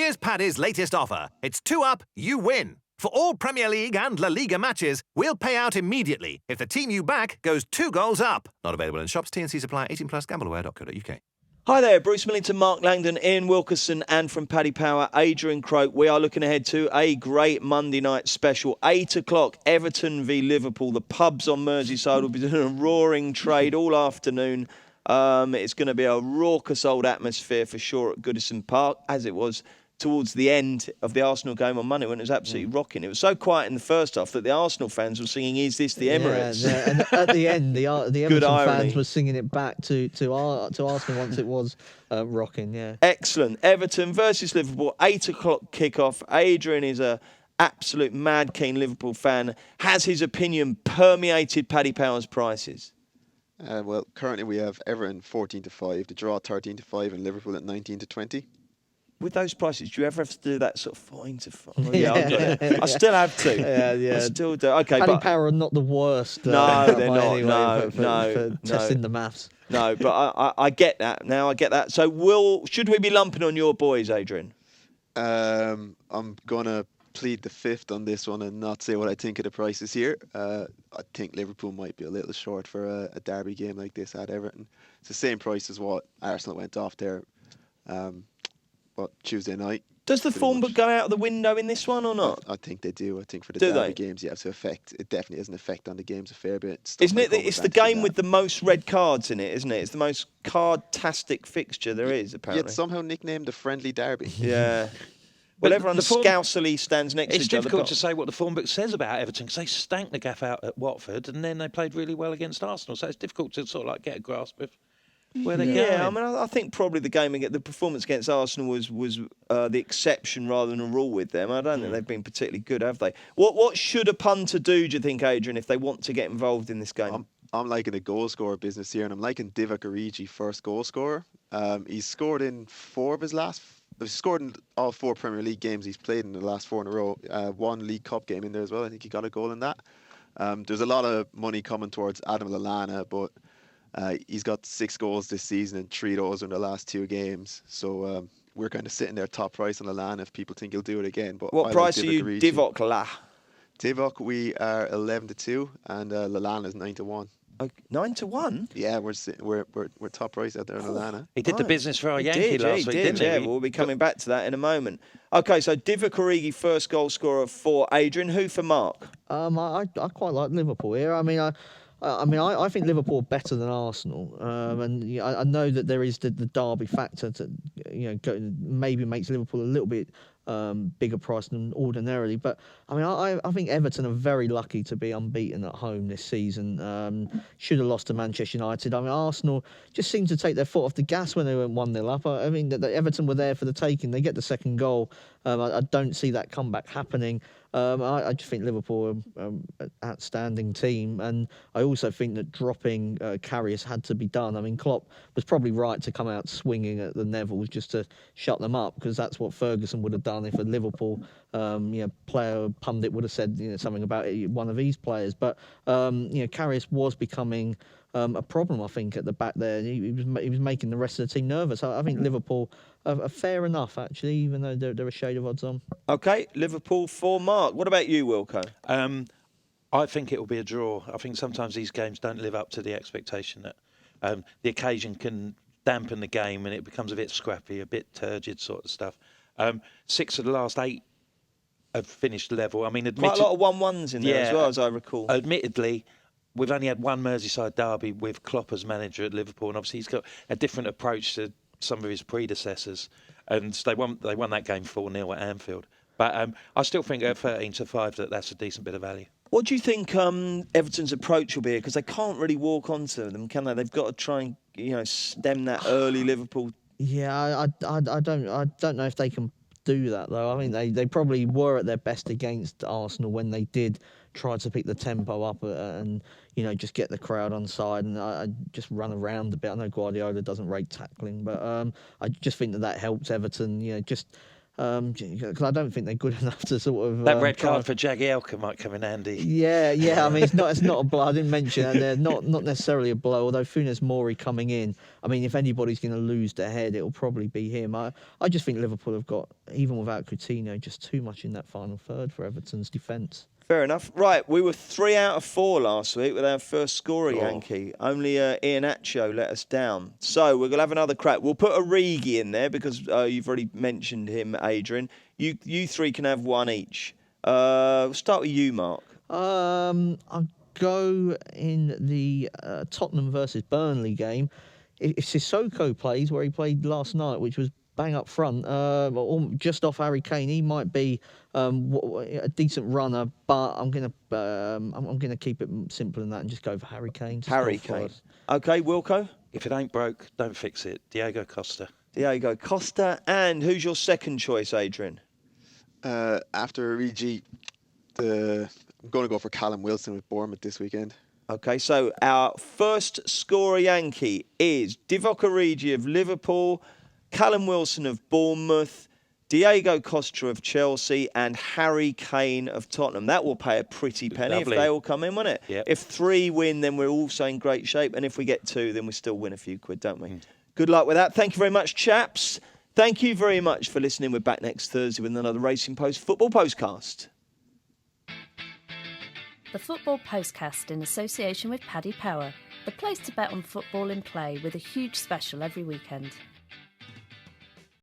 Here's Paddy's latest offer. It's 2 up, you win. For all Premier League and La Liga matches, we'll pay out immediately if the team you back goes 2 goals up. Not available in shops. T&C supply. 18 plus. Gambleware.co.uk. Hi there, Bruce Millington, Mark Langdon, Ian Wilkerson, and from Paddy Power, Adrian Croak. We are looking ahead to a great Monday night special. 8 o'clock, Everton v Liverpool. The pubs on Merseyside will be doing a roaring trade all afternoon. It's going to be a raucous old atmosphere for sure at Goodison Park, as it was towards the end of the Arsenal game on Monday when it was absolutely rocking. It was so quiet in the first half that the Arsenal fans were singing, "Is this the Emirates?" Yeah, and at the end, the Everton fans were singing it back to Arsenal once it was rocking. Yeah, excellent. Everton versus Liverpool, 8 o'clock kickoff. Adrian is a absolute mad keen Liverpool fan. Has his opinion permeated Paddy Power's prices? Well, currently we have Everton 14-5, the draw 13-5, and Liverpool at 19-20. With those prices, do you ever have to do that sort of 4-5? Yeah, I still have to. Yeah. I still do. Okay, Paddy Power are not the worst. No, they're not. Anyway, No, for testing the maths. No, but I get that now. I get that. So should we be lumping on your boys, Adrian? I'm gonna plead the fifth on this one and not say what I think of the prices here. I think Liverpool might be a little short for a derby game like this at Everton. It's the same price as what Arsenal went off there. Tuesday night. Does the form book go out of the window in this one or not? I think they do. I think for the derby games, it definitely has an effect on the games a fair bit. Isn't it? It's the game with the most red cards in it, isn't it? It's the most card-tastic fixture there is, apparently. Yet somehow nicknamed the friendly derby. Yeah. Well, everyone scousily stands next to each other. It's difficult to say what the form book says about Everton because they stank the gaff out at Watford and then they played really well against Arsenal. So it's difficult to sort of like get a grasp of where they're going. Yeah, I mean, I think probably the performance against Arsenal was the exception rather than a rule with them. I don't think they've been particularly good, have they? What should a punter do you think, Adrian, if they want to get involved in this game? I'm liking the goal scorer business here, and I'm liking Divock Origi, first goal scorer. He's scored in 4 of his last. He's scored in all 4 Premier League games he's played in the last 4 in a row. 1 League Cup game in there as well. I think he got a goal in that. There's a lot of money coming towards Adam Lallana, but he's got 6 goals this season and 3 of those in the last 2 games. So we're kind of sitting there top price on Lallana if people think he'll do it again. But what price are you, Divock La? Divock, we are 11-2, and Lallana is 9-1. 9-1? Yeah, we're top price out there on Lallana. He did the business for our Yankee last week, didn't he? Yeah, we'll be coming back to that in a moment. Okay, so Divock Origi, first goal scorer for Adrian. Who for Mark? I quite like Liverpool here. I mean, I think Liverpool are better than Arsenal, and I know that there is the derby factor to maybe makes Liverpool a little bit bigger price than ordinarily. But I mean, I think Everton are very lucky to be unbeaten at home this season. Should have lost to Manchester United. I mean, Arsenal just seemed to take their foot off the gas when they went 1-0 up. I mean, Everton were there for the taking. They get the second goal. I don't see that comeback happening. I just think Liverpool are an outstanding team, and I also think that dropping Karius had to be done. I mean, Klopp was probably right to come out swinging at the Nevilles just to shut them up, because that's what Ferguson would have done if a Liverpool player pundit would have said something about it, one of his players. But Karius was becoming a problem, I think, at the back there. He was making the rest of the team nervous. I think Liverpool are fair enough, actually, even though they're a shade of odds on. Okay, Liverpool for Mark. What about you, Wilco? I think it will be a draw. I think sometimes these games don't live up to the expectation that the occasion can dampen the game and it becomes a bit scrappy, a bit turgid sort of stuff. 6 of the last 8 have finished level. I mean, quite a lot of 1-1s in there as well, as I recall. Admittedly, we've only had one Merseyside derby with Klopp as manager at Liverpool, and obviously he's got a different approach to some of his predecessors, and they won that game 4-0 at Anfield. But I still think at 13-5 that's a decent bit of value. What do you think Everton's approach will be? Because they can't really walk onto them, can they? They've got to try and stem that early Liverpool. Yeah, I don't know if they can do that though. I mean, they probably were at their best against Arsenal when they did try to pick the tempo up and just get the crowd on side and just run around a bit. I know Guardiola doesn't rate tackling, but I just think that helps Everton. because I don't think they're good enough to sort of That red try card for Jagielka might come in handy. Yeah. I mean, it's not a blow. I didn't mention that. They're not necessarily a blow. Although Funes Mori coming in, I mean, if anybody's going to lose their head, it'll probably be him. I just think Liverpool have got, even without Coutinho, just too much in that final third for Everton's defence. Fair enough. Right, we were 3 out of 4 last week with our first scorer, Yankee. Only Iheanacho let us down. So we're going to have another crack. We'll put Origi in there because you've already mentioned him, Adrian. You three can have one each. We'll start with you, Mark. I'll go in the Tottenham versus Burnley game. If Sissoko plays where he played last night, which was bang up front, just off Harry Kane, he might be a decent runner. But I'm gonna keep it simpler than that and just go for Harry Kane. Harry Kane. Okay, Wilco. If it ain't broke, don't fix it. Diego Costa. Diego Costa. And who's your second choice, Adrian? After Origi, I'm going to go for Callum Wilson with Bournemouth this weekend. Okay, so our first scorer Yankee is Divock Origi of Liverpool, Callum Wilson of Bournemouth, Diego Costa of Chelsea, and Harry Kane of Tottenham. That will pay a pretty penny if they all come in, won't it? Yep. If 3 win, then we're also in great shape. And if we get 2, then we still win a few quid, don't we? Good luck with that. Thank you very much, chaps. Thank you very much for listening. We're back next Thursday with another Racing Post football postcast. The Football Postcast in association with Paddy Power, the place to bet on football in play with a huge special every weekend.